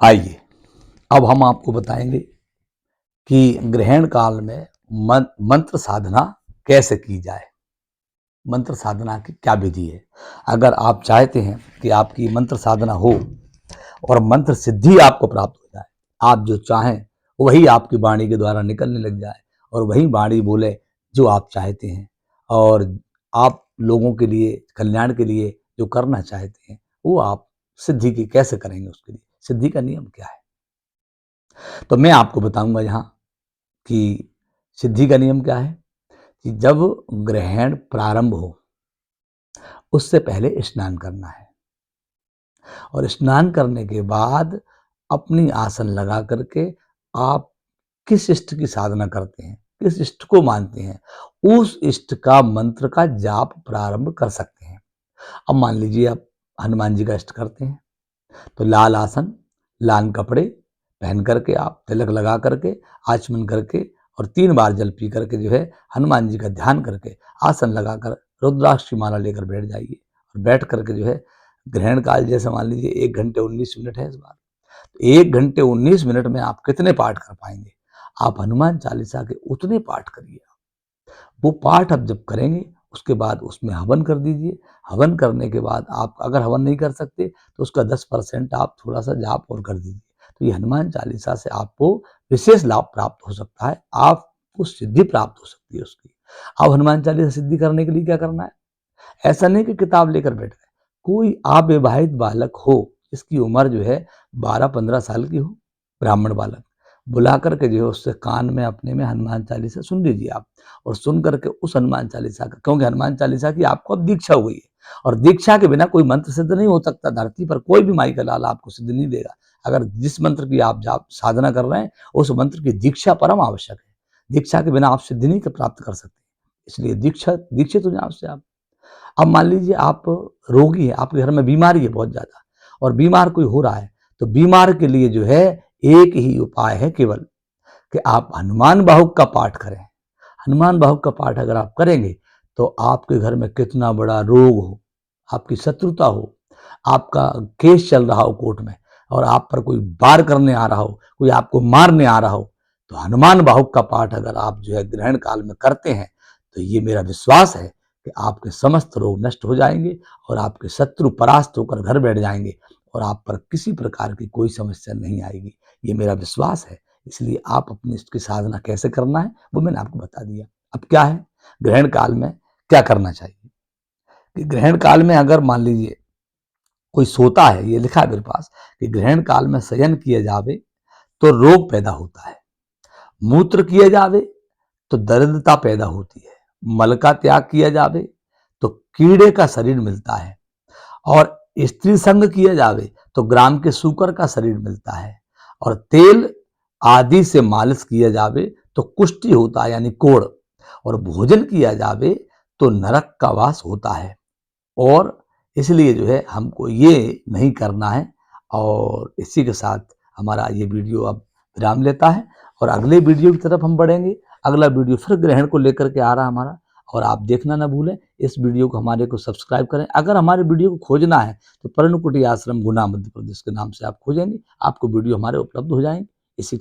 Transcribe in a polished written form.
आइए अब हम आपको बताएंगे कि ग्रहण काल में मंत्र साधना कैसे की जाए। मंत्र साधना की क्या विधि है। अगर आप चाहते हैं कि आपकी मंत्र साधना हो और मंत्र सिद्धि आपको प्राप्त हो जाए, आप जो चाहें वही आपकी वाणी के द्वारा निकलने लग जाए और वही वाणी बोले जो आप चाहते हैं, और आप लोगों के लिए कल्याण के लिए जो करना चाहते हैं वो आप सिद्धि की कैसे करेंगे, उसके लिए सिद्धि का नियम क्या है तो मैं आपको बताऊंगा यहाँ कि सिद्धि का नियम क्या है। कि जब ग्रहण प्रारंभ हो उससे पहले स्नान करना है और स्नान करने के बाद अपनी आसन लगा करके आप किस इष्ट की साधना करते हैं, किस इष्ट को मानते हैं, उस इष्ट का मंत्र का जाप प्रारंभ कर सकते हैं। अब मान लीजिए आप हनुमान जी का इष्ट करते हैं तो लाल आसन, लाल कपड़े पहन करके आप तिलक लगा करके आचमन करके और 3 बार जल पी करके जो है हनुमान जी का ध्यान करके आसन लगाकर रुद्राक्ष की माला लेकर बैठ जाइए और बैठ करके जो है ग्रहण काल जैसे मान लीजिए 1 घंटे 19 मिनट है इस बार, तो 1 घंटे 19 मिनट में आप कितने पाठ कर पाएंगे। आप हनुमान चालीसा के उतने पाठ करिए। वो पाठ आप जब करेंगे उसके बाद उसमें हवन कर दीजिए। हवन करने के बाद आप अगर हवन नहीं कर सकते तो उसका 10% आप थोड़ा सा जाप और कर दीजिए। तो ये हनुमान चालीसा से आपको विशेष लाभ प्राप्त हो सकता है, आपको सिद्धि प्राप्त हो सकती है उसकी। अब हनुमान चालीसा सिद्धि करने के लिए क्या करना है। ऐसा नहीं कि किताब लेकर बैठ गए। कोई अविवाहित बालक हो जिसकी उम्र जो है 12-15 साल की हो, ब्राह्मण बालक, बुला करके जो है उससे कान में अपने में हनुमान चालीसा सुन लीजिए आप, और सुन करके उस हनुमान चालीसा का, क्योंकि हनुमान चालीसा की आपको अब दीक्षा हो गई है और दीक्षा के बिना कोई मंत्र सिद्ध नहीं हो सकता। धरती पर कोई भी माई का लाल आपको सिद्ध नहीं देगा। अगर जिस मंत्र की आप जाप साधना कर रहे हैं उस मंत्र की दीक्षा परम आवश्यक है। दीक्षा के बिना आप सिद्धि नहीं प्राप्त कर सकते, इसलिए दीक्षा दीक्षित हो जाए आपसे आप। अब मान लीजिए आप रोगी हैं, आपके घर में बीमारी है बहुत ज्यादा और बीमार कोई हो रहा है, तो बीमार के लिए जो है एक ही उपाय है केवल कि आप हनुमान बाहुक का पाठ करें। हनुमान बाहुक का पाठ अगर आप करेंगे तो आपके घर में कितना बड़ा रोग हो, आपकी शत्रुता हो, आपका केस चल रहा हो कोर्ट में और आप पर कोई वार करने आ रहा हो, कोई आपको मारने आ रहा हो, तो हनुमान बाहुक का पाठ अगर आप जो है ग्रहण काल में करते हैं तो ये मेरा विश्वास है कि आपके समस्त रोग नष्ट हो जाएंगे और आपके शत्रु परास्त होकर घर बैठ जाएंगे और आप पर किसी प्रकार की कोई समस्या नहीं आएगी। ये मेरा विश्वास है। इसलिए आप अपनी इसकी साधना कैसे करना है वो मैंने आपको बता दिया। अब क्या है, ग्रहण काल में क्या करना चाहिए। कि ग्रहण काल में अगर मान लीजिए कोई सोता है, ये लिखा है मेरे पास कि ग्रहण काल में शयन किया जावे तो रोग पैदा होता है, मूत्र किया जावे तो दरिद्रता पैदा होती है, मल का त्याग किया जावे तो कीड़े का शरीर मिलता है, और स्त्री संग किया जावे तो ग्राम के सूकर का शरीर मिलता है, और तेल आदि से मालिश किया जावे तो कुष्ठी होता है यानी कोढ़, और भोजन किया जावे तो नरक का वास होता है। और इसलिए जो है हमको ये नहीं करना है। और इसी के साथ हमारा ये वीडियो अब विराम लेता है और अगले वीडियो की तरफ हम बढ़ेंगे। अगला वीडियो फिर ग्रहण को लेकर के आ रहा हमारा, और आप देखना ना भूलें। इस वीडियो को हमारे को सब्सक्राइब करें। अगर हमारे वीडियो को खोजना है तो पर्णकुटी आश्रम गुना मध्य प्रदेश के नाम से आप खोजेंगे, आपको वीडियो हमारे उपलब्ध हो जाएंगे। इसी के साथ